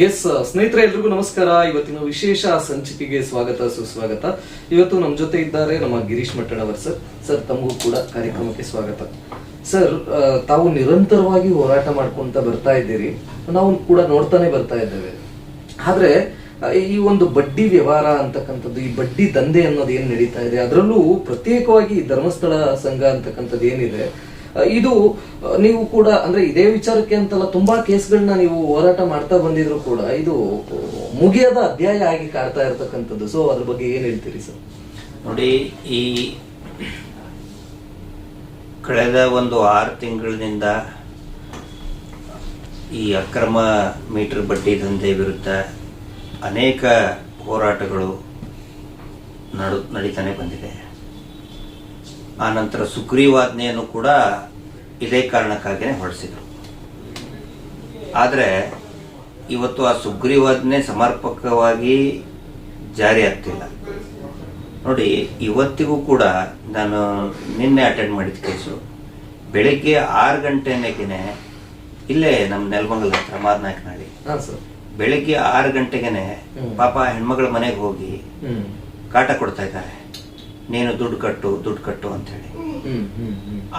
S ಸ್ನೇಹಿತರೆ, ಎಲ್ರಿಗೂ ನಮಸ್ಕಾರ. ಇವತ್ತಿನ ವಿಶೇಷ ಸಂಚಿಕೆಗೆ ಸ್ವಾಗತ ಸುಸ್ವಾಗತ. ಇವತ್ತು ನಮ್ಮ ಜೊತೆ ಇದ್ದಾರೆ ನಮ್ಮ ಗಿರೀಶ್ ಮಟ್ಟಣ್ಣವರ್ ಸರ್. ಸರ್, ತಮಗೂ ಕೂಡ ಕಾರ್ಯಕ್ರಮಕ್ಕೆ ಸ್ವಾಗತ. ಸರ್, ತಾವು ನಿರಂತರವಾಗಿ ಹೋರಾಟ ಮಾಡ್ಕೊಂತ ಬರ್ತಾ ಇದ್ದೀರಿ, ನಾವು ಕೂಡ ನೋಡ್ತಾನೆ ಬರ್ತಾ ಇದ್ದೇವೆ. ಆದ್ರೆ ಈ ಒಂದು ಬಡ್ಡಿ ವ್ಯವಹಾರ ಅಂತಕ್ಕಂಥದ್ದು, ಈ ಬಡ್ಡಿ ದಂಧೆ ಅನ್ನೋದು ಏನ್ ನಡೀತಾ ಇದೆ, ಅದರಲ್ಲೂ ಪ್ರತ್ಯೇಕವಾಗಿ ಧರ್ಮಸ್ಥಳ ಸಂಘ ಅಂತಕ್ಕಂಥದ್ದು ಏನಿದೆ, ಇದು ನೀವು ಕೂಡ ಅಂದ್ರೆ ಇದೇ ವಿಚಾರಕ್ಕೆ ಅಂತಲ್ಲ ತುಂಬಾ ಕೇಸ್ಗಳನ್ನ ನೀವು ಹೋರಾಟ ಮಾಡ್ತಾ ಬಂದಿದ್ರು ಕೂಡ ಇದು ಮುಗಿಯದ ಅಧ್ಯಾಯ ಆಗಿ ಕಾಡ್ತಾ ಇರತಕ್ಕಂಥದ್ದು. ಸೊ ಅದ್ರ ಬಗ್ಗೆ ಏನ್ ಹೇಳ್ತೀರಿ ಸರ್? ನೋಡಿ, ಈ ಕಳೆದ ಒಂದು 6 ತಿಂಗಳಿನಿಂದ ಈ ಅಕ್ರಮ ಮೀಟರ್ ಬಡ್ಡಿ ದಂಧೆ ವಿರುದ್ಧ ಅನೇಕ ಹೋರಾಟಗಳು ನಡೀತಾನೆ ಬಂದಿದೆ. ಆ ನಂತರ ಸುಗ್ರೀವಾಜ್ಞೆಯನ್ನು ಕೂಡ ಇದೇ ಕಾರಣಕ್ಕಾಗಿಯೇ ಹೊರಡಿಸಿದರು. ಆದರೆ ಇವತ್ತು ಆ ಸುಗ್ರೀವಾಜ್ಞೆ ಸಮರ್ಪಕವಾಗಿ ಜಾರಿ ಆಗ್ತಿಲ್ಲ. ನೋಡಿ, ಇವತ್ತಿಗೂ ಕೂಡ ನಾನು ನಿನ್ನೆ ಅಟೆಂಡ್ ಮಾಡಿದ ಕೇಸು ಬೆಳಿಗ್ಗೆ 6 ಗಂಟೆಗೆ ಇಲ್ಲೇ ನಮ್ಮ ನೆಲಮಂಗಲ ಹತ್ರ ಮಾದನಾಯಕನಹಳ್ಳಿ, ಬೆಳಿಗ್ಗೆ 6 ಗಂಟೆಗೆ ಪಾಪ ಹೆಣ್ಮಗಳ ಮನೆಗೆ ಹೋಗಿ ಕಾಟ ಕೊಡ್ತಾ ಇದ್ದಾರೆ, ನೀನು ದುಡ್ಡು ಕಟ್ಟು ಅಂತ ಹೇಳಿ.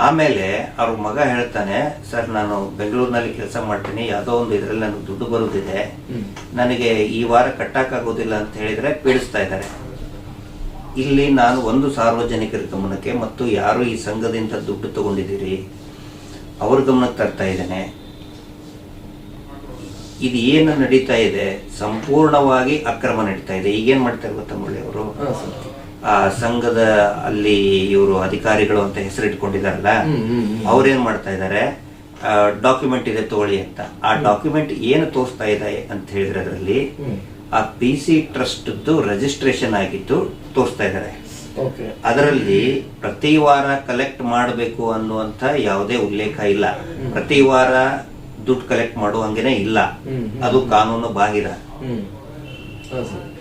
ಆಮೇಲೆ ಅವ್ರ ಮಗ ಹೇಳ್ತಾನೆ, ಸರ್ ನಾನು ಬೆಂಗಳೂರಿನಲ್ಲಿ ಕೆಲಸ ಮಾಡ್ತೀನಿ, ಯಾವುದೋ ಒಂದು ಇದರಲ್ಲಿ ನನಗೆ ದುಡ್ಡು ಬರುತ್ತಿದೆ, ನನಗೆ ಈ ವಾರ ಕಟ್ಟಕ್ಕಾಗೋದಿಲ್ಲ ಅಂತ ಹೇಳಿದ್ರೆ ಪೀಡಿಸ್ತಾ ಇದ್ದಾರೆ. ಇಲ್ಲಿ ನಾನು ಒಂದು ಸಾರ್ವಜನಿಕರ ಗಮನಕ್ಕೆ ಮತ್ತು ಯಾರು ಈ ಸಂಘದಿಂದ ದುಡ್ಡು ತಗೊಂಡಿದ್ದೀರಿ ಅವ್ರ ಗಮನಕ್ಕೆ ತರ್ತಾ ಇದ್ದೇನೆ. ಇದು ಏನು ನಡೀತಾ ಇದೆ, ಸಂಪೂರ್ಣವಾಗಿ ಅಕ್ರಮ ನಡೀತಾ ಇದೆ. ಈಗೇನ್ ಮಾಡ್ತಾರೆ ಗೊತ್ತಾ ಮುರಳಿ ಅವರು, ಆ ಸಂಘದ ಅಲ್ಲಿ ಇವರು ಅಧಿಕಾರಿಗಳು ಅಂತ ಹೆಸರಿಟ್ಕೊಂಡಿದಾರಲ್ಲ, ಅವ್ರೇನ್ ಮಾಡ್ತಾ ಇದ್ದಾರೆ, ಡಾಕ್ಯುಮೆಂಟ್ ಇದೆ ತಗೊಳ್ಳಿ ಅಂತ. ಆ ಡಾಕ್ಯುಮೆಂಟ್ ಏನು ತೋರಿಸ್ತಾ ಇದೆ ಅಂತ ಹೇಳಿದ್ರೆ ಅದರಲ್ಲಿ ಆ PC ಟ್ರಸ್ಟ್ ರಿಜಿಸ್ಟ್ರೇಷನ್ ಆಗಿದ್ದು ತೋರಿಸ್ತಾ ಇದ್ದಾರೆ. ಅದರಲ್ಲಿ ಪ್ರತಿ ವಾರ ಕಲೆಕ್ಟ್ ಮಾಡಬೇಕು ಅನ್ನುವಂತ ಯಾವುದೇ ಉಲ್ಲೇಖ ಇಲ್ಲ. ಪ್ರತಿ ವಾರ ದುಡ್ಡು ಕಲೆಕ್ಟ್ ಮಾಡುವಂಗೇನೆ ಇಲ್ಲ, ಅದು ಕಾನೂನು ಬಾಹಿರ.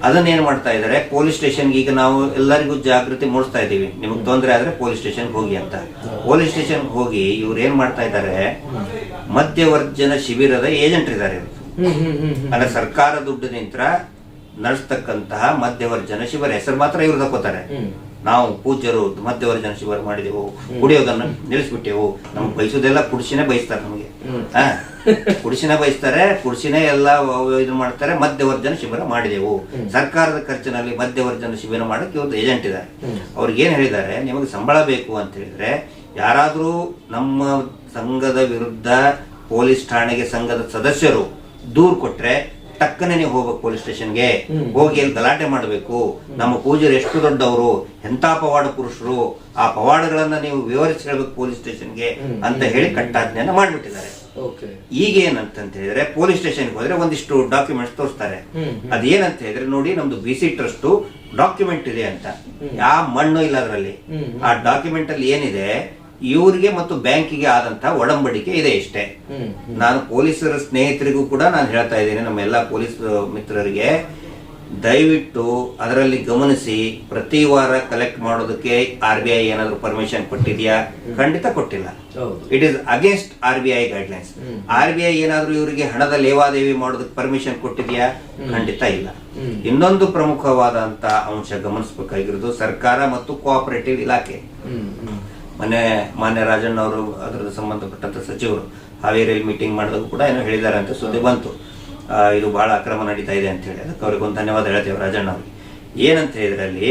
ಅದನ್ನೇನ್ ಮಾಡ್ತಾ ಇದಾರೆ, ಪೊಲೀಸ್ ಸ್ಟೇಷನ್ಗೆ ಈಗ ನಾವು ಎಲ್ಲರಿಗೂ ಜಾಗೃತಿ ಮೂಡಿಸ್ತಾ ಇದೀವಿ, ನಿಮಗ್ ತೊಂದರೆ ಆದ್ರೆ ಪೊಲೀಸ್ ಸ್ಟೇಷನ್ ಹೋಗಿ ಅಂತ. ಪೊಲೀಸ್ ಸ್ಟೇಷನ್ ಹೋಗಿ ಇವ್ರು ಏನ್ ಮಾಡ್ತಾ ಇದ್ದಾರೆ, ಮಧ್ಯವರ್ಜನ ಶಿಬಿರದ ಏಜೆಂಟ್ ಇದ್ದಾರೆ. ಅಂದ್ರೆ ಸರ್ಕಾರ ದುಡ್ಡು ನಿಂತ್ರ ನಡೆಸ್ತಕ್ಕಂತಹ ಮಧ್ಯವರ್ಜನ ಶಿಬಿರ ಹೆಸರು ಮಾತ್ರ ಇವ್ರು ತಕೋತಾರೆ. ನಾವು ಪೂಜ್ಯರು ಮಧ್ಯವರ್ಜನ ಶಿಬಿರ ಮಾಡಿದೆವು, ಕುಡಿಯೋದನ್ನ ನಿಲ್ಲಿಸ್ಬಿಟ್ಟೆವು, ನಮ್ಗೆ ಬಯಸೋದೆಲ್ಲ ಕುಡಿಸಿನೇ ಬಯಸ್ತಾರೆ, ನಮಗೆ ಕುಡಿಸಿನೇ ಬಯಸ್ತಾರೆ, ಕುಡಿಸಿನೇ ಎಲ್ಲ ಇದು ಮಾಡ್ತಾರೆ. ಮಧ್ಯವರ್ಜನ ಶಿಬಿರ ಮಾಡಿದೆವು, ಸರ್ಕಾರದ ಖರ್ಚಿನಲ್ಲಿ ಮಧ್ಯವರ್ಜನ ಶಿಬಿರ ಮಾಡಕ್ಕೆ ಇವತ್ತು ಏಜೆಂಟ್ ಇದ್ದಾರೆ. ಅವ್ರಿಗೆ ಏನ್ ಹೇಳಿದ್ದಾರೆ, ನಿಮಗೆ ಸಂಬಳ ಬೇಕು ಅಂತ ಹೇಳಿದ್ರೆ ಯಾರಾದ್ರೂ ನಮ್ಮ ಸಂಘದ ವಿರುದ್ಧ ಪೊಲೀಸ್ ಠಾಣೆಗೆ ಸಂಘದ ಸದಸ್ಯರು ದೂರು ಕೊಟ್ರೆ ಟಕ್ಕನೆ ನೀವು ಹೋಗ್ಬೇಕು ಪೊಲೀಸ್ ಸ್ಟೇಷನ್ಗೆ, ಹೋಗಿ ಅಲ್ಲಿ ಗಲಾಟೆ ಮಾಡಬೇಕು, ನಮ್ಮ ಪೂಜಾರಿ ಎಷ್ಟು ದೊಡ್ಡವರು, ಎಂತ ಪವಾಡ ಪುರುಷರು, ಆ ಪವಾಡಗಳನ್ನ ನೀವು ವಿವರಿಸಿ ಹೇಳ್ಬೇಕು ಪೊಲೀಸ್ ಸ್ಟೇಷನ್ಗೆ ಅಂತ ಹೇಳಿ ಕಟ್ಟಾಜ್ಞೆಯನ್ನ ಮಾಡ್ಬಿಟ್ಟಿದ್ದಾರೆ. ಈಗ ಏನಂತ ಹೇಳಿದ್ರೆ, ಪೊಲೀಸ್ ಸ್ಟೇಷನ್ಗೆ ಹೋದ್ರೆ ಒಂದಿಷ್ಟು ಡಾಕ್ಯುಮೆಂಟ್ಸ್ ತೋರಿಸ್ತಾರೆ. ಅದೇನಂತ ಹೇಳಿದ್ರೆ, ನೋಡಿ ನಮ್ದು BC ಟ್ರಸ್ಟ್ ಡಾಕ್ಯುಮೆಂಟ್ ಇದೆ ಅಂತ. ಯಾವ ಮಣ್ಣು ಇಲ್ಲ ಅದರಲ್ಲಿ. ಆ ಡಾಕ್ಯುಮೆಂಟ್ ಅಲ್ಲಿ ಏನಿದೆ, ಇವರಿಗೆ ಮತ್ತು ಬ್ಯಾಂಕಿಗೆ ಆದಂತಹ ಒಡಂಬಡಿಕೆ ಇದೆ ಇಷ್ಟೇ. ನಾನು ಪೊಲೀಸರ ಸ್ನೇಹಿತರಿಗೂ ಕೂಡ ನಾನು ಹೇಳ್ತಾ ಇದ್ದೇನೆ, ನಮ್ಮ ಎಲ್ಲಾ ಪೊಲೀಸ್ ಮಿತ್ರರಿಗೆ, ದಯವಿಟ್ಟು ಅದರಲ್ಲಿ ಗಮನಿಸಿ, ಪ್ರತಿ ವಾರ ಕಲೆಕ್ಟ್ ಮಾಡೋದಕ್ಕೆ RBI ಏನಾದ್ರು ಪರ್ಮಿಷನ್ ಕೊಟ್ಟಿದ್ಯಾ? ಖಂಡಿತ ಕೊಟ್ಟಿಲ್ಲ. It is against RBI guidelines. RBI ಏನಾದ್ರು ಇವರಿಗೆ ಹಣದ ಲೇವಾದೇವಿ ಮಾಡೋದಕ್ಕೆ ಪರ್ಮಿಷನ್ ಕೊಟ್ಟಿದ್ಯಾ? ಖಂಡಿತ ಇಲ್ಲ. ಇನ್ನೊಂದು ಪ್ರಮುಖವಾದಂತ ಅಂಶ ಗಮನಿಸಬೇಕಾಗಿರೋದು ಸರ್ಕಾರ ಮತ್ತು ಕೋಆಪರೇಟಿವ್ ಇಲಾಖೆ. ಮಾನ್ಯ ರಾಜಣ್ಣ ಅವರು ಅದರ ಸಂಬಂಧಪಟ್ಟಂತ ಸಚಿವರು ಹಾವೇರಿಯಲ್ಲಿ ಮೀಟಿಂಗ್ ಮಾಡಿದಾಗ ಕೂಡ ಏನೋ ಹೇಳಿದ್ದಾರೆ ಅಂತ ಸುದ್ದಿ ಬಂತು. ಇದು ಬಹಳ ಅಕ್ರಮ ನಡೀತಾ ಇದೆ ಅಂತ ಹೇಳಿ, ಅದಕ್ಕೆ ಅವ್ರಿಗೊಂದು ಧನ್ಯವಾದ ಹೇಳ್ತೇವೆ ರಾಜಣ್ಣ ಅವ್ರಿಗೆ. ಏನಂತ ಹೇಳಿದ್ರೆ ಅಲ್ಲಿ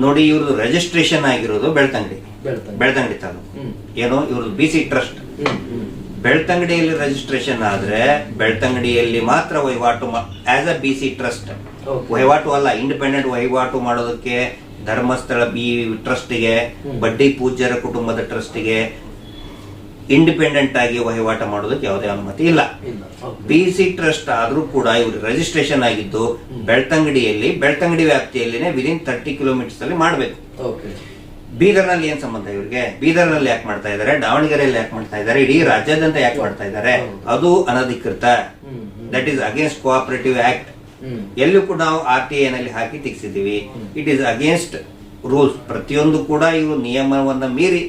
ನೋಡಿ, ಇವ್ರದ್ದು ರಿಜಿಸ್ಟ್ರೇಷನ್ ಆಗಿರೋದು ಬೆಳ್ತಂಗಡಿ ತಾಲೂಕು. ಏನು ಇವ್ರದ್ದು BC ಟ್ರಸ್ಟ್. ಬೆಳ್ತಂಗಡಿಯಲ್ಲಿ ರಿಜಿಸ್ಟ್ರೇಷನ್ ಆದ್ರೆ ಬೆಳ್ತಂಗಡಿಯಲ್ಲಿ ಮಾತ್ರ ವಹಿವಾಟು ಆಸ್ ಅ BC ಟ್ರಸ್ಟ್. ವಹಿವಾಟು ಅಲ್ಲ, ಇಂಡಿಪೆಂಡೆಂಟ್ ವಹಿವಾಟು ಮಾಡೋದಕ್ಕೆ ಧರ್ಮಸ್ಥಳ ಟ್ರಸ್ಟ್ಗೆ, ಬಡ್ಡಿ ಪೂಜ್ಯರ ಕುಟುಂಬದ ಟ್ರಸ್ಟ್ಗೆ ಇಂಡಿಪೆಂಡೆಂಟ್ ಆಗಿ ವಹಿವಾಟ ಮಾಡೋದಕ್ಕೆ ಯಾವುದೇ ಅನುಮತಿ ಇಲ್ಲ. BC ಟ್ರಸ್ಟ್ ಆದ್ರೂ ಕೂಡ ಇವರು ರಿಜಿಸ್ಟ್ರೇಷನ್ ಆಗಿದ್ದು ಬೆಳ್ತಂಗಡಿ ವ್ಯಾಪ್ತಿಯಲ್ಲಿನೇ ವಿದಿನ್ 30 ಕಿಲೋಮೀಟರ್ಸ್ ಅಲ್ಲಿ ಮಾಡಬೇಕು. ಬೀದರ್ನಲ್ಲಿ ಏನ್ ಸಂಬಂಧ ಇವ್ರಿಗೆ? ಬೀದರ್ನಲ್ಲಿ ಯಾಕೆ ಮಾಡ್ತಾ ಇದ್ದಾರೆ, ದಾವಣಗೆರೆಯಲ್ಲಿ ಯಾಕೆ ಮಾಡ್ತಾ ಇದ್ದಾರೆ, ಇಡೀ ರಾಜ್ಯಾದ್ಯಂತ ಯಾಕೆ ಮಾಡ್ತಾ ಇದ್ದಾರೆ? ಅದು ಅನಧಿಕೃತ. That is against cooperative act. ಎಲ್ಲೂ ಕೂಡ ನಾವು RTA ನಲ್ಲಿ ಹಾಕಿ ತೆಗೆಸಿದೀವಿ. It is against rules. ಪ್ರತಿಯೊಂದು ಕೂಡ ಇವರು ನಿಯಮವನ್ನ ಮೀರಿ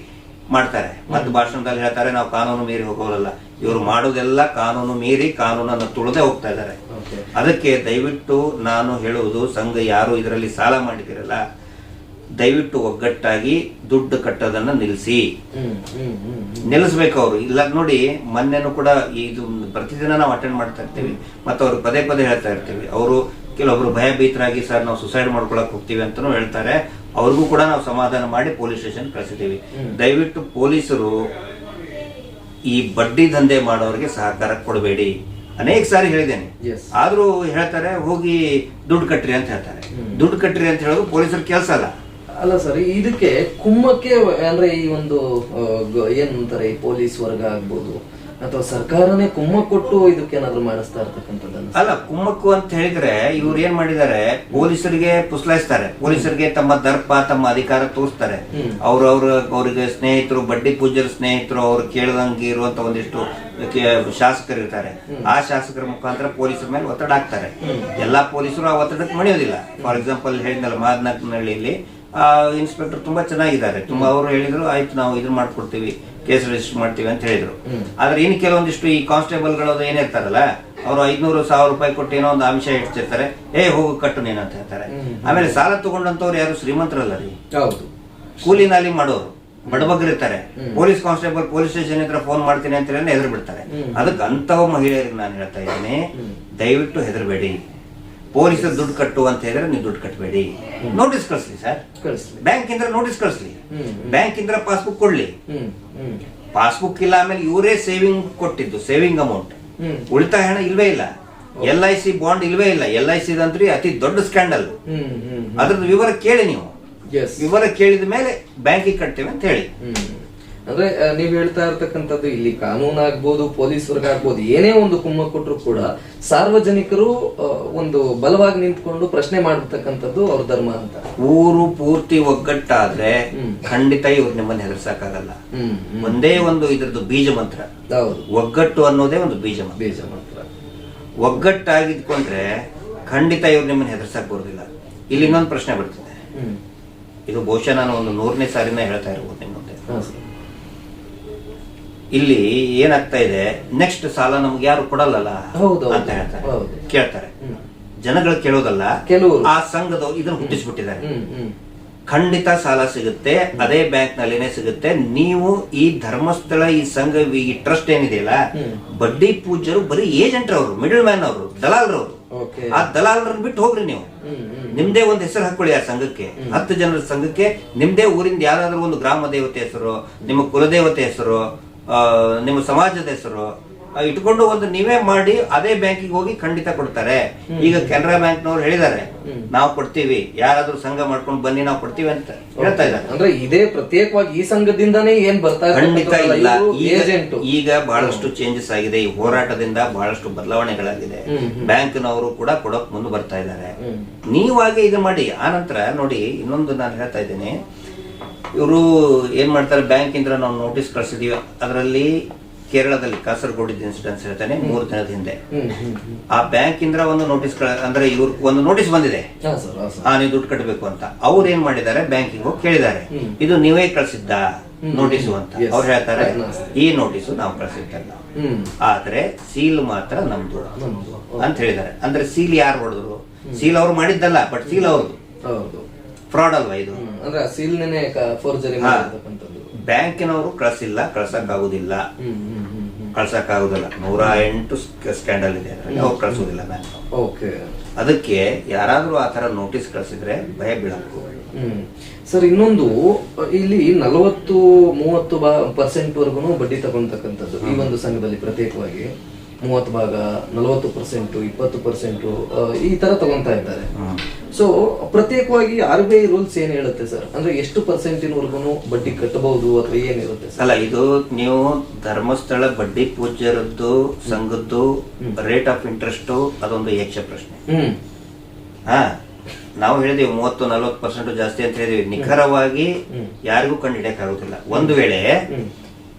ಮಾಡ್ತಾರೆ. ಮತ್ತು ಭಾಷಣದಲ್ಲಿ ಹೇಳ್ತಾರೆ ನಾವು ಕಾನೂನು ಮೀರಿ ಹೋಗೋಲ್ಲ. ಇವರು ಮಾಡೋದೆಲ್ಲ ಕಾನೂನು ಮೀರಿ ಕಾನೂನನ್ನು ತುಳಿದೇ ಹೋಗ್ತಾ ಇದ್ದಾರೆ. Okay. ಅದಕ್ಕೆ ದಯವಿಟ್ಟು ನಾನು ಹೇಳುವುದು, ಸಂಘ ಯಾರು ಇದರಲ್ಲಿ ಸಾಲ ಮಾಡಿದಿರಲ್ಲ, ದಯವಿಟ್ಟು ಒಗ್ಗಟ್ಟಾಗಿ ದುಡ್ಡು ಕಟ್ಟೋದನ್ನ ನಿಲ್ಲಿಸಿ. ನಿಲ್ಲಿಸ್ಬೇಕು ಅವರು. ಇಲ್ಲ ನೋಡಿ, ಮೊನ್ನೆನೂ ಕೂಡ ಇದು ಪ್ರತಿದಿನ ನಾವು ಅಟೆಂಡ್ ಮಾಡ್ತಾ ಇರ್ತೀವಿ, ಮತ್ತು ಅವ್ರು ಪದೇ ಪದೇ ಹೇಳ್ತಾ ಇರ್ತೀವಿ. ಅವರು ಕೆಲವೊಬ್ರು ಭಯಭೀತರಾಗಿ ಸರ್ ನಾವು ಸುಸೈಡ್ ಮಾಡ್ಕೊಳಕ್ ಹೋಗ್ತೀವಿ ಅಂತಾನು ಹೇಳ್ತಾರೆ. ಅವ್ರಿಗೂ ಕೂಡ ನಾವು ಸಮಾಧಾನ ಮಾಡಿ ಪೊಲೀಸ್ ಸ್ಟೇಷನ್ ಕಳಿಸಿದ್ದೀವಿ. ದಯವಿಟ್ಟು ಪೊಲೀಸರು ಈ ಬಡ್ಡಿ ದಂಧೆ ಮಾಡೋರಿಗೆ ಸಹಕಾರ ಕೊಡಬೇಡಿ. ಅನೇಕ ಸಾರಿ ಹೇಳಿದ್ದೇನೆ. ಆದ್ರೂ ಹೇಳ್ತಾರೆ ಹೋಗಿ ದುಡ್ಡು ಕಟ್ರಿ ಅಂತ ಹೇಳ್ತಾರೆ. ದುಡ್ಡು ಕಟ್ರಿ ಅಂತ ಹೇಳೋದು ಪೊಲೀಸರ ಕೆಲಸ ಅಲ್ಲ. ಅಲ್ಲ ಸರ್, ಇದಕ್ಕೆ ಕುಮ್ಮಕ್ಕೆ ಅಂದ್ರೆ ಈ ಒಂದು ಏನಂತಾರೆ, ಈ ಪೊಲೀಸ್ ವರ್ಗ ಆಗ್ಬೋದು ಅಥವಾ ಸರ್ಕಾರನೇ ಕುಮ್ಮಕ್ ಕೊಟ್ಟು ಇದಕ್ಕೇನಾದ್ರೂ ಮಾಡಿಸ್ತಾ ಇರ್ತಕ್ಕಂಥದ್ದನ್ನ. ಅಲ್ಲ, ಕುಮ್ಮಕ್ಕು ಅಂತ ಹೇಳಿದ್ರೆ ಇವ್ರು ಏನ್ ಮಾಡಿದ್ದಾರೆ, ಪೊಲೀಸರಿಗೆ ಪುಸ್ಲಾಯಿಸ್ತಾರೆ, ಪೊಲೀಸರಿಗೆ ತಮ್ಮ ದರ್ಪ ತಮ್ಮ ಅಧಿಕಾರ ತೋರಿಸ್ತಾರೆ. ಅವ್ರಿಗೆ ಸ್ನೇಹಿತರು, ಬಡ್ಡಿ ಪೂಜ್ಯರ ಸ್ನೇಹಿತರು, ಅವ್ರು ಕೇಳದಂಗೆ ಇರುವಂತ ಒಂದಿಷ್ಟು ಶಾಸಕರು ಇರ್ತಾರೆ. ಆ ಶಾಸಕರ ಮುಖಾಂತರ ಪೊಲೀಸರ ಮೇಲೆ ಒತ್ತಡ ಹಾಕ್ತಾರೆ. ಎಲ್ಲಾ ಪೊಲೀಸರು ಆ ಒತ್ತಡಕ್ಕೆ ಮಣಿಯೋದಿಲ್ಲ. ಫಾರ್ ಎಕ್ಸಾಂಪಲ್ ಹೇಳಿದ್ನಲ್ಲ, ಮಾದನಹಳ್ಳಿಯಲ್ಲಿ ಇನ್ಸ್ಪೆಕ್ಟರ್ ತುಂಬಾ ಚೆನ್ನಾಗಿದ್ದಾರೆ. ತುಂಬಾ ಅವರು ಹೇಳಿದ್ರು, ಆಯ್ತು ನಾವು ಇದನ್ನ ಮಾಡ್ಕೊಡ್ತೀವಿ, ಕೇಸ್ ರಿಜಿಸ್ಟರ್ ಮಾಡ್ತೀವಿ ಅಂತ ಹೇಳಿದ್ರು. ಆದ್ರೆ ಇನ್ನು ಕೆಲವೊಂದಿಷ್ಟು ಈ ಕಾನ್ಸ್ಟೇಬಲ್ಗಳು ಏನಿರ್ತಾರಲ್ಲ, ಅವರು 500,000 ರೂಪಾಯಿ ಕೊಟ್ಟು ಏನೋ ಒಂದು ಅಂಶ ಇಡ್ತಿರ್ತಾರೆ. ಹೋಗು ಕಟ್ಟು ನೀನು ಅಂತ ಹೇಳ್ತಾರೆ. ಆಮೇಲೆ ಸಾಲ ತಗೊಂಡಂತವ್ರು ಯಾರು ಶ್ರೀಮಂತರಲ್ಲ ರೀ, ಕೂಲಿ ನಾಲಿ ಮಾಡೋರು ಬಡಬಗ್ರಿರ್ತಾರೆ. ಪೊಲೀಸ್ ಕಾನ್ಸ್ಟೇಬಲ್ ಪೊಲೀಸ್ ಸ್ಟೇಷನ್ ಹತ್ರ ಫೋನ್ ಮಾಡ್ತೀನಿ ಅಂತ ಹೇಳಿ ಹೆದರ್ ಬಿಡ್ತಾರೆ. ಅದಕ್ಕೆ ಅಂತವ ಮಹಿಳೆಯರಿಗೆ ನಾನು ಹೇಳ್ತಾ ಇದ್ದೀನಿ, ದಯವಿಟ್ಟು ಹೆದರ್ಬೇಡಿ. ಪೊಲೀಸರು ದುಡ್ಡು ಕಟ್ಟು ಅಂತ ಹೇಳಿದ್ರೆ ನೀವು ದುಡ್ಡು ಕಟ್ಟಬೇಡಿ. ನೋಟಿಸ್ ಕಳಿಸ್ಲಿ ಸರ್, ಬ್ಯಾಂಕ್ ಇಂದ ನೋಟಿಸ್ ಕಳಿಸ್ಲಿ, ಬ್ಯಾಂಕ್ ಇಂದ ಪಾಸ್ಬುಕ್ ಕೊಡ್ಲಿ. ಪಾಸ್ಬುಕ್ ಇಲ್ಲ, ಆಮೇಲೆ ಇವರೇ ಸೇವಿಂಗ್ ಕೊಟ್ಟಿದ್ದು, ಸೇವಿಂಗ್ ಅಮೌಂಟ್, ಉಳಿತಾಯ ಹಣ ಇಲ್ವೇ ಇಲ್ಲ. LIC ಬಾಂಡ್ ಇಲ್ವೇ ಇಲ್ಲ. LIC ಅಂದ್ರೆ ಅತಿ ದೊಡ್ಡ ಸ್ಕ್ಯಾಂಡಲ್. ಅದ್ರದ್ದು ವಿವರ ಕೇಳಿ ನೀವು. ವಿವರ ಕೇಳಿದ ಮೇಲೆ ಬ್ಯಾಂಕಿಗೆ ಕಟ್ತೇವೆ ಅಂತ ಹೇಳಿ. ಅಂದ್ರೆ ನೀವ್ ಹೇಳ್ತಾ ಇರ್ತಕ್ಕಂಥದ್ದು, ಇಲ್ಲಿ ಕಾನೂನು ಆಗ್ಬೋದು, ಪೊಲೀಸ್ ವರ್ಗ ಆಗ್ಬೋದು, ಏನೇ ಒಂದು ಕುಮ್ಮ ಕೊಟ್ಟರು ಕೂಡ ಸಾರ್ವಜನಿಕರು ಒಂದು ಬಲವಾಗಿ ನಿಂತ್ಕೊಂಡು ಪ್ರಶ್ನೆ ಮಾಡತಕ್ಕಂಥದ್ದು ಅವ್ರ ಧರ್ಮ ಅಂತ. ಊರು ಪೂರ್ತಿ ಒಗ್ಗಟ್ಟಾದ್ರೆ ಖಂಡಿತ ಇವ್ರು ನಿಮ್ಮನ್ನ ಹೆದರ್ಸಕ್ಕಾಗಲ್ಲ. ಒಂದೇ ಒಂದು ಇದ್ರದ್ದು ಬೀಜ ಮಂತ್ರ, ಒಗ್ಗಟ್ಟು ಅನ್ನೋದೇ ಒಂದು ಬೀಜ ಮಂತ್ರ. ಒಗ್ಗಟ್ಟಾಗಿದ್ಕೊಂಡ್ರೆ ಖಂಡಿತ ಇವ್ರು ನಿಮ್ಮನ್ನ ಹೆದರ್ಸಕ್ ಬರೋದಿಲ್ಲ. ಇಲ್ಲಿ ಇನ್ನೊಂದು ಪ್ರಶ್ನೆ ಬರ್ತದೆ. ಇದು ಬಹುಶಃ ನಾನು ಒಂದು 100ನೇ ಸಾರಿನ ಹೇಳ್ತಾ ಇರ್ಬೋದು ನಿಮ್ಮ ಮುಂದೆ. ಇಲ್ಲಿ ಏನಾಗ್ತಾ ಇದೆ, ನೆಕ್ಸ್ಟ್ ಸಾಲ ನಮ್ಗೆ ಯಾರು ಕೊಡಲ್ಲ ಅಂತ ಹೇಳ್ತಾರೆ, ಕೇಳ್ತಾರೆ. ಜನಗಳು ಕೇಳೋದಲ್ಲ, ಆ ಸಂಘದವ್ರು ಇದನ್ನ ಹುಟ್ಟಿಸ್ಬಿಟ್ಟಿದ್ದಾರೆ. ಖಂಡಿತ ಸಾಲ ಸಿಗುತ್ತೆ, ಅದೇ ಬ್ಯಾಂಕ್ ನಲ್ಲಿನೇ ಸಿಗುತ್ತೆ. ನೀವು ಈ ಧರ್ಮಸ್ಥಳ ಈ ಸಂಘ ಈ ಟ್ರಸ್ಟ್ ಏನಿದೆಯಲ್ಲ, ಬಡ್ಡಿ ಪೂಜ್ಯರು ಬರೀ ಏಜೆಂಟ್ ಅವರು, ಮಿಡಲ್ ಮ್ಯಾನ್ ಅವರು, ದಲಾಲರವರು. ಆ ದಲಾಲರನ್ನ ಬಿಟ್ಟು ಹೋಗ್ರಿ ನೀವು. ನಿಮ್ದೇ ಒಂದು ಹೆಸರು ಹಾಕೊಳ್ಳಿ ಆ ಸಂಘಕ್ಕೆ, 10 ಜನರ ಸಂಘಕ್ಕೆ. ನಿಮ್ದೇ ಊರಿಂದ ಯಾರಾದ್ರೂ ಒಂದು ಗ್ರಾಮ ದೇವತೆ ಹೆಸರು, ನಿಮ್ಮ ಕುಲದೇವತೆ ಹೆಸರು, ನಿಮ್ಮ ಸಮಾಜದ ಹೆಸರು ಇಟ್ಕೊಂಡು ಒಂದು ನೀವೇ ಮಾಡಿ ಅದೇ ಬ್ಯಾಂಕಿಗೆ ಹೋಗಿ ಖಂಡಿತ ಕೊಡ್ತಾರೆ. ಈಗ ಕೆನರಾ ಬ್ಯಾಂಕ್ನವ್ರು ಹೇಳಿದ್ದಾರೆ, ನಾವು ಕೊಡ್ತೀವಿ, ಯಾರಾದ್ರೂ ಸಂಘ ಮಾಡ್ಕೊಂಡು ಬನ್ನಿ ನಾವು ಕೊಡ್ತೀವಿ ಅಂತ ಹೇಳ್ತಾ ಇದ್ದಾರೆ. ಅಂದ್ರೆ ಇದೇ ಪ್ರತ್ಯೇಕವಾಗಿ ಈ ಸಂಘದಿಂದಾನೇ ಏನ್ ಬರ್ತಾ ಖಂಡಿತ ಇಲ್ಲ. ಈಗ ಬಹಳಷ್ಟು ಚೇಂಜಸ್ ಆಗಿದೆ. ಈ ಹೋರಾಟದಿಂದ ಬಹಳಷ್ಟು ಬದಲಾವಣೆಗಳಾಗಿದೆ. ಬ್ಯಾಂಕ್ನವರು ಕೂಡ ಕೊಡೋಕ್ ಮುಂದೆ ಬರ್ತಾ ಇದ್ದಾರೆ. ನೀವಾಗೆ ಇದು ಮಾಡಿ. ಆನಂತರ ನೋಡಿ, ಇನ್ನೊಂದು ನಾನು ಹೇಳ್ತಾ ಇದ್ದೇನೆ, ಇವರು ಏನ್ ಮಾಡ್ತಾರೆ, ಬ್ಯಾಂಕ್ ಇಂದ ನಾವು ನೋಟಿಸ್ ಕಳ್ಸಿದೀವಿ. ಅದರಲ್ಲಿ ಕೇರಳದಲ್ಲಿ ಕಾಸರಗೋಡಿದ ಇನ್ಸಿಡೆನ್ಸ್ ಹೇಳ್ತಾನೆ, 3 ದಿನದ ಹಿಂದೆ ಆ ಬ್ಯಾಂಕ್ ಇಂದ ಒಂದು ನೋಟಿಸ್, ಅಂದ್ರೆ ಇವ್ರ ಒಂದು ನೋಟಿಸ್ ಬಂದಿದೆ, ನೀವು ದುಡ್ಡು ಕಟ್ಟಬೇಕು ಅಂತ. ಅವ್ರು ಏನ್ ಮಾಡಿದ್ದಾರೆ, ಬ್ಯಾಂಕಿಗೆ ಹೋಗಿ ಕೇಳಿದ್ದಾರೆ, ಇದು ನೀವೇ ಕಳ್ಸಿದ್ದ ನೋಟಿಸು ಅಂತ. ಅವ್ರು ಹೇಳ್ತಾರೆ, ಈ ನೋಟಿಸು ನಾವು ಕಳ್ಸಿದ್ದಲ್ಲ, ಆದ್ರೆ ಸೀಲ್ ಮಾತ್ರ ನಮ್ದು ಅಂತ ಹೇಳಿದ್ದಾರೆ. ಅಂದ್ರೆ ಸೀಲ್ ಯಾರು ಹೊಡೆದ್ರು? ಸೀಲ್ ಅವ್ರು ಮಾಡಿದ್ದಲ್ಲ, ಬಟ್ ಸೀಲ್ ಅವ್ರದ್ದು. ಫ್ರಾಡ್ ಅಲ್ವಾ ಇದು? ಅಂದ್ರೆ ಸೀಲ್ನೇ ಫೋರ್ಜರಿ ಮಾಡತಕ್ಕಂಥದ್ದು. ಬ್ಯಾಂಕಿನವರು ಕಳ್ಸಿಲ್ಲ, ಕಳ್ಸಕ್ಕಾಗುದಿಲ್ಲ. 108 ಸ್ಕ್ಯಾಂಡಲ್ ಇದೆ, ಅವ್ರು ಕಳ್ಸೋದಿಲ್ಲ ಬ್ಯಾಂಕ್. ಅದಕ್ಕೆ ಯಾರಾದ್ರೂ ಆತರ ನೋಟಿಸ್ ಕಳ್ಸಿದ್ರೆ ಭಯ ಬೀಳಬೇಕು. ಸರ್, ಇನ್ನೊಂದು ಇಲ್ಲಿ 40-30% ವರ್ಗು ಬಡ್ಡಿ ತಗೊಳ್ತಕ್ಕಂಥದ್ದು ಈ ಒಂದು ಸಂಘದಲ್ಲಿ ಪ್ರತ್ಯೇಕವಾಗಿ 30 ಭಾಗ, 40%, 20% ಈ ತರ ತಗೊಂತಾ ಇದ್ದಾರೆ. ಸೊ ಪ್ರತ್ಯೇಕವಾಗಿ RBI ರೂಲ್ಸ್ ಏನ್ ಹೇಳುತ್ತೆ ಸರ್? ಅಂದ್ರೆ ಎಷ್ಟು ಪರ್ಸೆಂಟಿನವರೆಗೂ ಬಡ್ಡಿ ಕಟ್ಟಬಹುದು ಅಥವಾ ಏನಿರುತ್ತೆ? ಅಲ್ಲ, ಇದು ನೀವು ಧರ್ಮಸ್ಥಳ ಬಡ್ಡಿ ಪೂಜ್ಯರದ್ದು ಸಂಘದ್ದು ರೇಟ್ ಆಫ್ ಇಂಟ್ರೆಸ್ಟ್ ಅದೊಂದು ಯಕ್ಷ ಪ್ರಶ್ನೆ. ನಾವು ಹೇಳಿದೀವಿ 30-40% ಜಾಸ್ತಿ ಅಂತ ಹೇಳಿದೀವಿ. ನಿಖರವಾಗಿ ಯಾರಿಗೂ ಕಂಡು ಹಿಡಿಯಕ್ಕಾಗುದಿಲ್ಲ. ಒಂದು ವೇಳೆ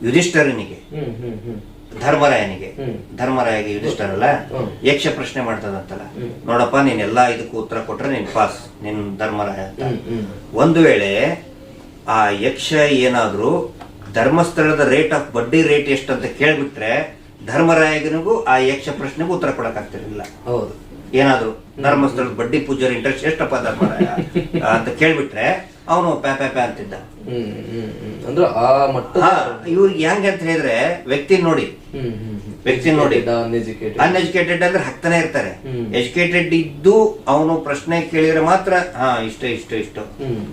ಯುಧಿಷ್ಠರನಿಗೆ ಧರ್ಮರಾಯಗೆ ಯುಧಿಷ್ಠರಲ್ಲ ಯಕ್ಷ ಪ್ರಶ್ನೆ ಮಾಡ್ತದಂತಲ್ಲ, ನೋಡಪ್ಪ ನೀನೆಲ್ಲಾ ಇದಕ್ಕೂ ಉತ್ತರ ಕೊಟ್ರೆ ನೀನ್ ಪಾಸ್, ನಿನ್ ಧರ್ಮರಾಯ ಅಂತ. ಒಂದು ವೇಳೆ ಆ ಯಕ್ಷ ಏನಾದ್ರೂ ಧರ್ಮಸ್ಥಳದ ರೇಟ್ ಆಫ್ ಬಡ್ಡಿ ರೇಟ್ ಎಷ್ಟು ಅಂತ ಕೇಳ್ಬಿಟ್ರೆ ಧರ್ಮರಾಯನಿಗೂ ಆ ಯಕ್ಷ ಪ್ರಶ್ನೆಗೂ ಉತ್ತರ ಕೊಡಕ್ ಆಗ್ತಿರ್ಲಿಲ್ಲ. ಹೌದು. ಏನಾದ್ರು ಧರ್ಮಸ್ಥಳದ ಬಡ್ಡಿ ಪೂಜಾರಿ ಇಂಟ್ರೆಸ್ಟ್ ಎಷ್ಟಪ್ಪ ಧರ್ಮರಾಯ ಅಂತ ಕೇಳ್ಬಿಟ್ರೆ ಅವನು ಪ್ಯಾ ಪ್ಯಾ ಪ್ಯಾ ಅಂತಿದ್ದ. ಅಂದ್ರೆ ಆ ಮಟ್ಟ ಇವ್ರಿಗೆ ಹೆಂಗೆ ಅಂತ ಹೇಳಿದ್ರೆ ವ್ಯಕ್ತಿ ನೋಡಿ ಅನ್ಎಜುಕೇಟೆಡ್ ಅಂದ್ರೆ ಹಕ್ತಾನೆ ಇರ್ತಾರೆ. ಎಜುಕೇಟೆಡ್ ಇದ್ದು ಅವನು ಪ್ರಶ್ನೆ ಕೇಳಿದ್ರೆ ಮಾತ್ರ ಇಷ್ಟ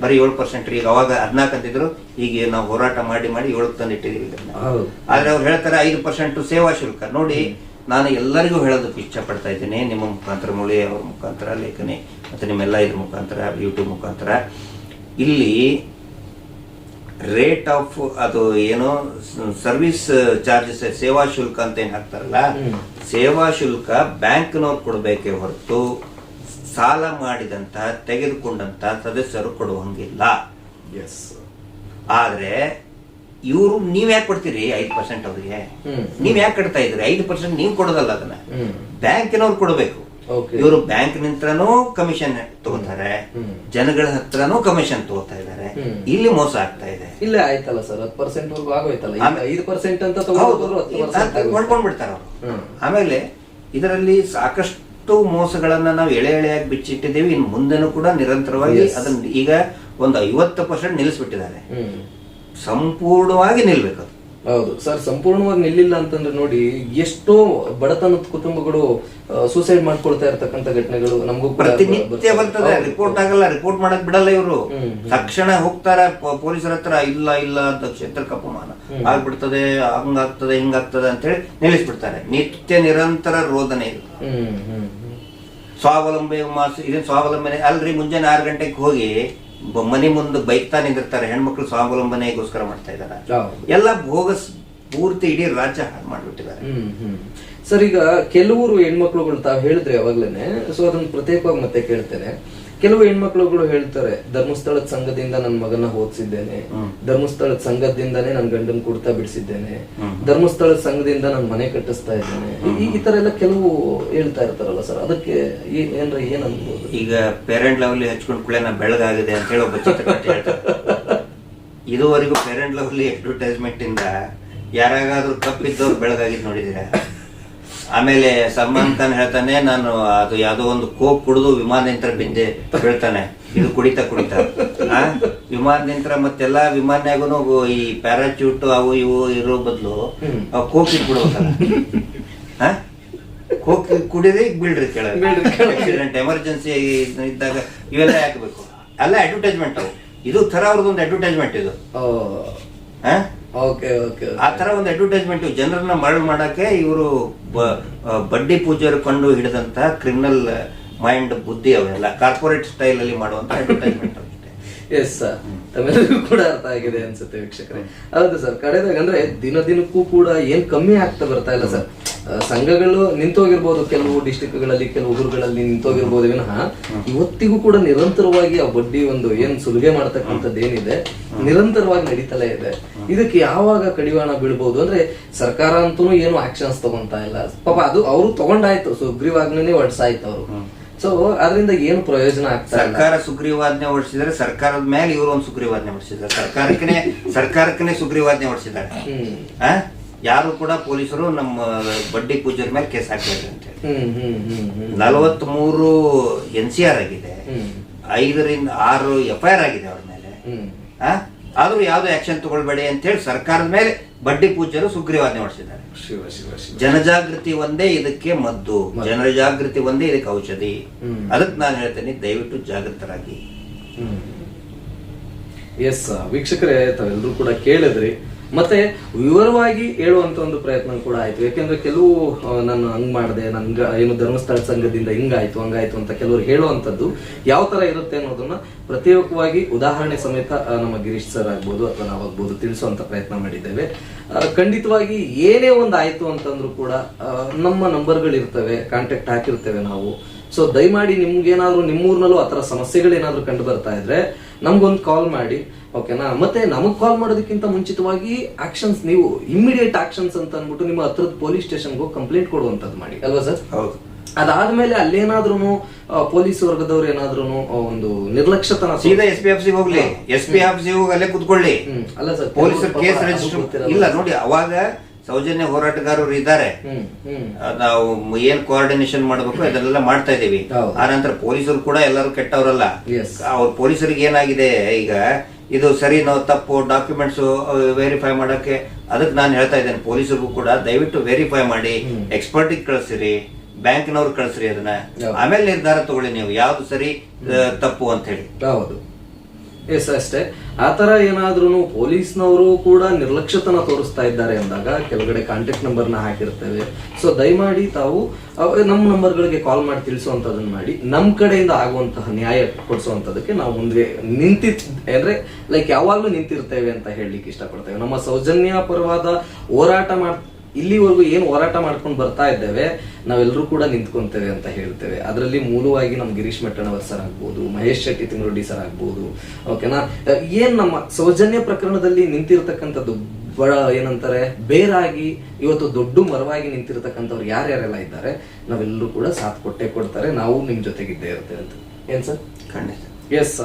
ಬರೀ 7%. ಈಗ ಅವಾಗ 14 ಅಂತಿದ್ರು, ಈಗ ನಾವು ಹೋರಾಟ ಮಾಡಿ 7 ತಂದಿಟ್ಟಿದೀವಿ. ಆದ್ರೆ ಅವ್ರು ಹೇಳ್ತಾರೆ 5% ಸೇವಾ ಶುಲ್ಕ. ನೋಡಿ, ನಾನು ಎಲ್ಲರಿಗೂ ಹೇಳೋದಕ್ಕೆ ಇಷ್ಟಪಡ್ತಾ ಇದ್ದೀನಿ, ನಿಮ್ಮ ಮುಖಾಂತರ, ಮುಳಿ ಅವ್ರ ಮುಖಾಂತರ, ಲೇಖನಿ ಮತ್ತೆ ನಿಮ್ಮೆಲ್ಲ ಇದ್ರ ಮುಖಾಂತರ, ಯೂಟ್ಯೂಬ್ ಮುಖಾಂತರ, ಇಲ್ಲಿ ರೇಟ್ ಆಫ್ ಅದು ಏನೋ ಸರ್ವಿಸ್ ಚಾರ್ಜಸ್ ಸೇವಾ ಶುಲ್ಕ ಅಂತ ಏನ್ ಹಾಕ್ತಾರಲ್ಲ, ಸೇವಾ ಶುಲ್ಕ ಬ್ಯಾಂಕ್ನವ್ರು ಕೊಡಬೇಕೇ ಹೊರತು ಸಾಲ ಮಾಡಿದಂತ ತೆಗೆದುಕೊಂಡಂತ ಸದಸ್ಯರು ಕೊಡುವಂಗಿಲ್ಲ. ಆದ್ರೆ ಇವರು ನೀವ್ ಯಾಕೆ ಕೊಡ್ತೀರಿ 5% ಅವ್ರಿಗೆ? ನೀವ್ ಯಾಕೆ ಕಟ್ತಾ ಇದ್ರಿ? 5% ನೀವ್ ಕೊಡೋದಲ್ಲ, ಅದನ್ನ ಬ್ಯಾಂಕಿನವ್ರು ಕೊಡಬೇಕು. ಇವರು ಬ್ಯಾಂಕ್ ನಿಂತ್ರನೂ ಕಮಿಷನ್ ತಗೋತಾರೆ, ಜನಗಳ ಹತ್ರನೂ ಕಮಿಷನ್ ತಗೋತಾ ಇದಾರೆ. ಇಲ್ಲಿ ಮೋಸ ಆಗ್ತಾ ಇದೆ. ಇಲ್ಲೇ ಆಯ್ತಲ್ಲ ಸರ್, 10% ವರ್ಗು ಆಗೋಯ್ತಲ್ಲ. 5% ಅಂತ ಕೊಂಡ್ಕೊಂಡ್ಬಿಡ್ತಾರ ಅವರು. ಆಮೇಲೆ ಇದರಲ್ಲಿ ಸಾಕಷ್ಟು ಮೋಸಗಳನ್ನ ನಾವು ಎಳೆಯಾಗಿ ಬಿಚ್ಚಿಟ್ಟಿದ್ದೀವಿ. ಇನ್ನು ಮುಂದೆನೂ ಕೂಡ ನಿರಂತರವಾಗಿ ಅದನ್ನ ಈಗ ಒಂದು 50% ನಿಲ್ಲಿಸ್ಬಿಟ್ಟಿದ್ದಾರೆ. ಸಂಪೂರ್ಣವಾಗಿ ನಿಲ್ಬೇಕು. ಹೌದು ಸರ್, ಸಂಪೂರ್ಣವಾಗಿ ನಿಲ್ಲಿಲ್ಲ ಅಂತಂದ್ರೆ ನೋಡಿ, ಎಷ್ಟೋ ಬಡತನದ ಕುಟುಂಬಗಳು ಸೂಸೈಡ್ ಮಾಡ್ಕೊಳ್ತಾ ಇರ್ತಕ್ಕಂಥ ಘಟನೆಗಳು ನಮಗೂ ಪ್ರತಿನಿತ್ಯ ಬರ್ತದೆ. ರಿಪೋರ್ಟ್ ಆಗಲ್ಲ, ರಿಪೋರ್ಟ್ ಮಾಡಕ್ ಬಿಡಲ್ಲ ಇವರು. ತಕ್ಷಣ ಹೋಗ್ತಾರ ಪೊಲೀಸರ ಹತ್ರ, ಇಲ್ಲ ಅಂತ ಕ್ಷೇತ್ರಕ್ಕೆ ಅಪಮಾನ ಆಗ್ಬಿಡ್ತದೆ, ಹಂಗಾಗ್ತದೆ ಹಿಂಗಾಗ್ತದೆ ಅಂತ ಹೇಳಿ ನಿಲ್ಲಿಸ್ಬಿಡ್ತಾರೆ. ನಿತ್ಯ ನಿರಂತರ ರೋದನೆ ಇದು. ಸ್ವಾವಲಂಬಿ ಇದೇನು ಸ್ವಾವಲಂಬನೆ ಅಲ್ರಿ? ಮುಂಜಾನೆ 6 ಗಂಟೆಗೆ ಹೋಗಿ ಮನೆ ಮುಂದೆ ಬೈಕ್ತಾ ನಿಂದಿರ್ತಾರೆ. ಹೆಣ್ಮಕ್ಳು ಸ್ವಾವಲಂಬನೆಗೋಸ್ಕರ ಮಾಡ್ತಾ ಇದಾರೆ. ಎಲ್ಲ ಬೋಗಸ್, ಪೂರ್ತಿ ಇಡೀ ರಾಜ್ಯ ಹಾಳು ಮಾಡ್ಬಿಟ್ಟಿದ್ದಾರೆ. ಸರ್, ಈಗ ಕೆಲವರು ಹೆಣ್ಮಕ್ಳುಗಳು ತಾವು ಹೇಳಿದ್ರೆ ಯಾವಾಗ್ಲೇನೆ, ಸೊ ಅದನ್ನ ಪ್ರತ್ಯೇಕವಾಗಿ ಮತ್ತೆ ಕೇಳ್ತೇನೆ. ಕೆಲವು ಹೆಣ್ಮಕ್ಳುಗಳು ಹೇಳ್ತಾರೆ, ಧರ್ಮಸ್ಥಳದ ಸಂಘದಿಂದ ನನ್ನ ಮಗನ ಓದಿಸಿದ್ದೇನೆ, ಧರ್ಮಸ್ಥಳದ ಸಂಘದಿಂದಾನೇ ನನ್ನ ಗಂಡನ್ ಕುಡ್ತಾ ಬಿಡಿಸಿದ್ದೇನೆ, ಧರ್ಮಸ್ಥಳದ ಸಂಘದಿಂದ ನನ್ನ ಮನೆ ಕಟ್ಟಿಸ್ತಾ ಇದ್ದೇನೆ, ಈ ತರ ಎಲ್ಲ ಕೆಲವು ಹೇಳ್ತಾ ಇರ್ತಾರಲ್ಲ ಸರ್, ಅದಕ್ಕೆ ಏನ್ರ ಏನ್ ಅನ್ಬೋದು? ಈಗ ಪೇರೆಂಟ್ ಲೆವೆಲ್ ಹಚ್ಕೊಂಡ್ ಕುಳಿನ ಬೆಳಗಾಗಿದೆ ಅಂತ ಹೇಳಿ ಒಬ್ಬ ಚಿತ್ರಕಥೆ ಹೇಳ್ತಾರೆ. ಇದುವರೆಗೂ ಪೇರೆಂಟ್ ಲೆವೆಲ್ ಅಡ್ವರ್ಟೈಸ್ಮೆಂಟ್ ಇಂದ ಯಾರಾಗಾದ್ರೂ ಕಪ್ಪಿದ್ದವ್ರು ಬೆಳಗಾಗಿದ್ ನೋಡಿದೀರ? ಆಮೇಲೆ ಸಲ್ಮಾನ್ ಖಾನ್ ಹೇಳ್ತಾನೆ, ನಾನು ಅದು ಯಾವ್ದೋ ಒಂದು ಕೋಕ್ ಕುಡಿದು ವಿಮಾನ ನಿಂತ್ರ ಬಿದ್ದೆ ಹೇಳ್ತಾನೆ. ಇದು ಕುಡಿತಾ ವಿಮಾನ ನಿಂತ್ರ ಮತ್ತೆಲ್ಲಾ ವಿಮಾನ್ಯಾಗೂ ಈ ಪ್ಯಾರಾಚೂಟ್ ಅವು ಇವು ಇರೋ ಬದಲು ಕೋಕ್ ಇಟ್ಬಿಡ್ಬೇಕಲ್ಲ. ಕೋಕ್ ಕುಡಿದ್ರೆ ಈಗ ಬೀಳ್ರಿ ಕೆಳಗೆ, ಆಕ್ಸಿಡೆಂಟ್ ಎಮರ್ಜೆನ್ಸಿ ಇದ್ದಾಗ ಇವೆಲ್ಲ ಹಾಕಬೇಕು. ಅಲ್ಲ ಅಡ್ವರ್ಟೈಸ್ಮೆಂಟ್ ಅವು. ಇದು ತರ ಅವ್ರದ್ದೊಂದು ಅಡ್ವರ್ಟೈಸ್ಮೆಂಟ್ ಇದು. ಆ ತರ ಒಂದು ಅಡ್ವರ್ಟೈಸ್ಮೆಂಟ್ ಜನರನ್ನ ಮರಳು ಮಾಡಕ್ಕೆ ಇವರು ಬಡ್ಡಿ ಪೂಜಾರಿ ಕಂಡು ಹಿಡಿದಂತ ಕ್ರಿಮಿನಲ್ ಮೈಂಡ್ ಬುದ್ಧಿ ಅವೆಲ್ಲ ಕಾರ್ಪೊರೇಟ್ ಸ್ಟೈಲ್ ಅಲ್ಲಿ ಮಾಡುವಂತ ಅಡ್ವರ್ಟೈಸ್ಮೆಂಟ್. ಎಸ್ ಸರ್, ತಮ್ಮೆಲ್ಲರಿಗೂ ಕೂಡ ಅರ್ಥ ಆಗಿದೆ ಅನ್ಸುತ್ತೆ ವೀಕ್ಷಕರೇ. ಹೌದು ಸರ್, ಕಡೆದಾಗ ಅಂದ್ರೆ ದಿನಕ್ಕೂ ಕೂಡ ಏನ್ ಕಮ್ಮಿ ಆಗ್ತಾ ಬರ್ತಾ ಇಲ್ಲ ಸರ್. ಸಂಘಗಳು ನಿಂತೋಗಿರ್ಬೋದು, ಕೆಲವು ಡಿಸ್ಟಿಕ್ಗಳಲ್ಲಿ, ಕೆಲವು ಊರುಗಳಲ್ಲಿ ನಿಂತೋಗಿರ್ಬೋದು ವಿನಃ ಇವತ್ತಿಗೂ ಕೂಡ ನಿರಂತರವಾಗಿ ಆ ಬಡ್ಡಿ ಒಂದು ಏನ್ ಸುಲಿಗೆ ಮಾಡ್ತಕ್ಕಂಥದ್ದು ಏನಿದೆ ನಿರಂತರವಾಗಿ ನಡೀತಲೇ ಇದೆ. ಇದಕ್ಕೆ ಯಾವಾಗ ಕಡಿವಾಣ ಬೀಳ್ಬಹುದು ಅಂದ್ರೆ ಸರ್ಕಾರ ಅಂತೂ ಏನು ಆಕ್ಷನ್ಸ್ ತಗೊಂತಾ ಇಲ್ಲ ಪಾಪ. ಅದು ಅವರು ತಗೊಂಡಾಯ್ತು, ಸುಗ್ರೀವಾಜ್ಞೆನೇ ಹೊರಡ್ಸಾಯ್ತು ಅವರು. ಸೊ ಅದರಿಂದ ಏನು ಪ್ರಯೋಜನ ಆಗ್ತಾ ಇಲ್ಲ. ಸರ್ಕಾರ ಸುಗ್ರೀವಾಜ್ಞೆ ಹೊರಡಿಸಿದ್ರೆ ಸರ್ಕಾರದ ಮೇಲೆ ಇವರು ಒಂದು ಸುಗ್ರೀವಾಜ್ಞೆ ಹೊರಡಿಸಿದ್ದಾರೆ. ಸರ್ಕಾರಕ್ಕೆ ಸುಗ್ರೀವಾಜ್ಞೆ ಹೊರಡಿಸಿದ್ದಾರೆ. ಯಾರು ಕೂಡ ಪೊಲೀಸರು ನಮ್ಮ ಬಡ್ಡಿ ಪೂಜಾರಿ ಮೇಲೆ ಕೇಸ್ ಹಾಕಿದ್ದಾರೆ ಅಂತ ಹೇಳಿ 43 NCR ಆಗಿದೆ, 5ರಿಂದ 6 FIR ಆಗಿದೆ ಅವ್ರ ಮೇಲೆ. ಆದ್ರೂ ಯಾವ್ದು ಆಕ್ಷನ್ ತಗೊಳ್ಬೇಡಿ ಅಂತ ಹೇಳಿ ಸರ್ಕಾರದ ಮೇಲೆ ಬಡ್ಡಿ ಪೂಜಾರು ಸುಗ್ರೀವಾಜ್ಞೆ ಹೊರಡಿಸಿದ್ದಾರೆ. ಜನಜಾಗೃತಿ ಒಂದೇ ಇದಕ್ಕೆ ಮದ್ದು, ಜನಜಾಗೃತಿ ಒಂದೇ ಇದಕ್ಕೆ ಔಷಧಿ. ಅದಕ್ಕೆ ನಾನು ಹೇಳ್ತೇನೆ, ದಯವಿಟ್ಟು ಜಾಗೃತರಾಗಿ. ಎಸ್ ವೀಕ್ಷಕರೇ, ತಾವೆಲ್ಲರೂ ಕೂಡ ಕೇಳಿದ್ರಿ. ಮತ್ತೆ ವಿವರವಾಗಿ ಹೇಳುವಂತ ಒಂದು ಪ್ರಯತ್ನ ಕೂಡ ಆಯ್ತು. ಯಾಕೆಂದ್ರೆ ಕೆಲವು ನಾನು ಹಂಗ್ ಮಾಡಿದೆ, ನನ್ಗ ಏನು ಧರ್ಮಸ್ಥಳ ಸಂಘದಿಂದ ಹಿಂಗಾಯ್ತು ಹಂಗಾಯ್ತು ಅಂತ ಕೆಲವರು ಹೇಳುವಂತದ್ದು ಯಾವ ತರ ಇರುತ್ತೆ ಅನ್ನೋದನ್ನ ಪ್ರತ್ಯೇಕವಾಗಿ ಉದಾಹರಣೆ ಸಮೇತ ನಮ್ಮ ಗಿರೀಶ್ ಸರ್ ಆಗ್ಬೋದು ಅಥವಾ ನಾವಾಗ್ಬೋದು ತಿಳಿಸುವಂತ ಪ್ರಯತ್ನ ಮಾಡಿದ್ದೇವೆ. ಖಂಡಿತವಾಗಿ ಏನೇ ಒಂದು ಆಯ್ತು ಅಂತಂದ್ರೂ ಕೂಡ ನಮ್ಮ ನಂಬರ್ಗಳಿರ್ತವೆ, ಕಾಂಟ್ಯಾಕ್ಟ್ ಹಾಕಿರ್ತೇವೆ ನಾವು. ಸೊ ದಯಮಾಡಿ ನಿಮ್ಗೇನಾದ್ರು ನಿಮ್ಮೂರ್ನಲ್ಲೂ ಆತರ ಸಮಸ್ಯೆಗಳೇನಾದ್ರು ಕಂಡು ಬರ್ತಾ ಇದ್ರೆ ನಮ್ಗೊಂದು ಕಾಲ್ ಮಾಡಿ, ಓಕೆನಾ? ಮತ್ತೆ ನಮಗ್ ಕಾಲ್ ಮಾಡೋದಕ್ಕಿಂತ ಮುಂಚಿತವಾಗಿ ಆಕ್ಷನ್ಸ್, ನೀವು ಇಮಿಡಿಯೇಟ್ ಆಕ್ಷನ್ಸ್ ಅಂತ ಅಂದ್ಬಿಟ್ಟು ನಿಮ್ಮ ಹತ್ರದ ಪೊಲೀಸ್ ಸ್ಟೇಷನ್ಗೆ ಹೋಗಿ ಕಂಪ್ಲೇಂಟ್ ಕೊಡುವಂತದ್ದು ಮಾಡಿ, ಅಲ್ವಾ ಸರ್? ಹೌದು. ಅದಾದ್ಮೇಲೆ ಅಲ್ಲೇನಾದ್ರೂ ಪೊಲೀಸ್ ವರ್ಗದವ್ರು ಏನಾದ್ರೂ ಒಂದು ನಿರ್ಲಕ್ಷ್ಯತನ, ಸೀದಾ SP ಆಫೀಸಿಗೆ ಹೋಗ್ಲಿ, SP ಆಫೀಸಿಗೆ ಹೋಗಿ ಅಲ್ಲೇ ಕುತ್ಕೊಳ್ಳಿ. ಅಲ್ಲ ಸರ್, ಪೊಲೀಸರು ಕೇಸ್ ರಿಜಿಸ್ಟರ್ ಇಲ್ಲ ನೋಡಿ. ಅವಾಗ ಸೌಜನ್ಯ ಹೋರಾಟಗಾರರು ಇದ್ದಾರೆ. ನಾವು ಏನ್ ಕೋಆರ್ಡಿನೇಷನ್ ಮಾಡಬೇಕು ಅದನ್ನೆಲ್ಲ ಮಾಡ್ತಾ ಇದೀವಿ. ಹೌದು. ಆ ನಂತರ ಪೊಲೀಸರು ಕೂಡ ಎಲ್ಲರೂ ಕೆಟ್ಟವರಲ್ಲ. Yes. ಅವ್ರ ಪೊಲೀಸರಿಗೆ ಏನಾಗಿದೆ ಈಗ ಇದು ಸರಿನೋ ತಪ್ಪು ಡಾಕ್ಯುಮೆಂಟ್ಸ್ ವೆರಿಫೈ ಮಾಡಕ್ಕೆ ಅದಕ್ಕೆ ನಾನು ಹೇಳ್ತಾ ಇದ್ದೇನೆ ಪೊಲೀಸರಿಗೂ ಕೂಡ ದಯವಿಟ್ಟು ವೆರಿಫೈ ಮಾಡಿ ಎಕ್ಸ್ಪರ್ಟಿಗೆ ಕಳಿಸಿರಿ, ಬ್ಯಾಂಕ್ನವ್ರು ಕಳಿಸ್ರಿ ಅದನ್ನ, ಆಮೇಲೆ ನಿರ್ಧಾರ ತಗೊಳ್ಳಿ ನೀವು ಯಾವ್ದು ಸರಿ ತಪ್ಪು ಅಂತ ಹೇಳಿ. ಹೌದು, ಎಸ್ ಅಷ್ಟೇ. ಆತರ ಏನಾದ್ರೂ ಪೊಲೀಸ್ನವರು ಕೂಡ ನಿರ್ಲಕ್ಷ್ಯತನ ತೋರಿಸ್ತಾ ಇದ್ದಾರೆ ಅಂದಾಗ ಕೆಳಗಡೆ ಕಾಂಟ್ಯಾಕ್ಟ್ ನಂಬರ್ನ ಹಾಕಿರ್ತೇವೆ. ಸೊ ದಯಮಾಡಿ ತಾವು ನಮ್ಮ ನಂಬರ್ಗಳಿಗೆ ಕಾಲ್ ಮಾಡಿ ತಿಳಿಸುವಂತದನ್ನ ಮಾಡಿ ನಮ್ ಕಡೆಯಿಂದ ಆಗುವಂತಹ ನ್ಯಾಯ ಕೊಡಿಸುವಂತದಕ್ಕೆ ನಾವು ಮುಂದೆ ಅಂದ್ರೆ ಲೈಕ್ ಯಾವಾಗ್ಲೂ ನಿಂತಿರ್ತೇವೆ ಅಂತ ಹೇಳಲಿಕ್ಕೆ ಇಷ್ಟಪಡ್ತೇವೆ. ನಮ್ಮ ಸೌಜನ್ಯ ಪರವಾದ ಹೋರಾಟ ಇಲ್ಲಿವರೆಗೂ ಏನು ಹೋರಾಟ ಮಾಡ್ಕೊಂಡು ಬರ್ತಾ ಇದ್ದೇವೆ ನಾವೆಲ್ಲರೂ ಕೂಡ ನಿಂತ್ಕೊಂತೇವೆ ಅಂತ ಹೇಳ್ತೇವೆ. ಅದರಲ್ಲಿ ಮೂಲವಾಗಿ ನಮ್ ಗಿರೀಶ್ ಮಟ್ಟಣ್ಣವರ್ ಸರ್ ಆಗ್ಬೋದು, ಮಹೇಶ್ ಶೆಟ್ಟಿ ತಿಂಗ್ರೊಡ್ಡಿ ಸರ್ ಆಗ್ಬೋದು, ಓಕೆನಾ. ಏನ್ ನಮ್ಮ ಸೌಜನ್ಯ ಪ್ರಕರಣದಲ್ಲಿ ನಿಂತಿರ್ತಕ್ಕಂಥದ್ದು ಏನಂತಾರೆ ಬೇರಾಗಿ ಇವತ್ತು ದೊಡ್ಡ ಮರವಾಗಿ ನಿಂತಿರ್ತಕ್ಕಂಥವ್ರು ಯಾರ್ಯಾರೆಲ್ಲ ಇದ್ದಾರೆ ನಾವೆಲ್ಲರೂ ಕೂಡ ಸಾಥ್ ಕೊಟ್ಟೆ ಕೊಡ್ತಾರೆ. ನಾವು ನಿಮ್ ಜೊತೆಗಿದ್ದೇ ಇರ್ತೇವೆ ಅಂತ. ಏನ್ ಸರ್? ಖಂಡಿತ. ಎಸ್.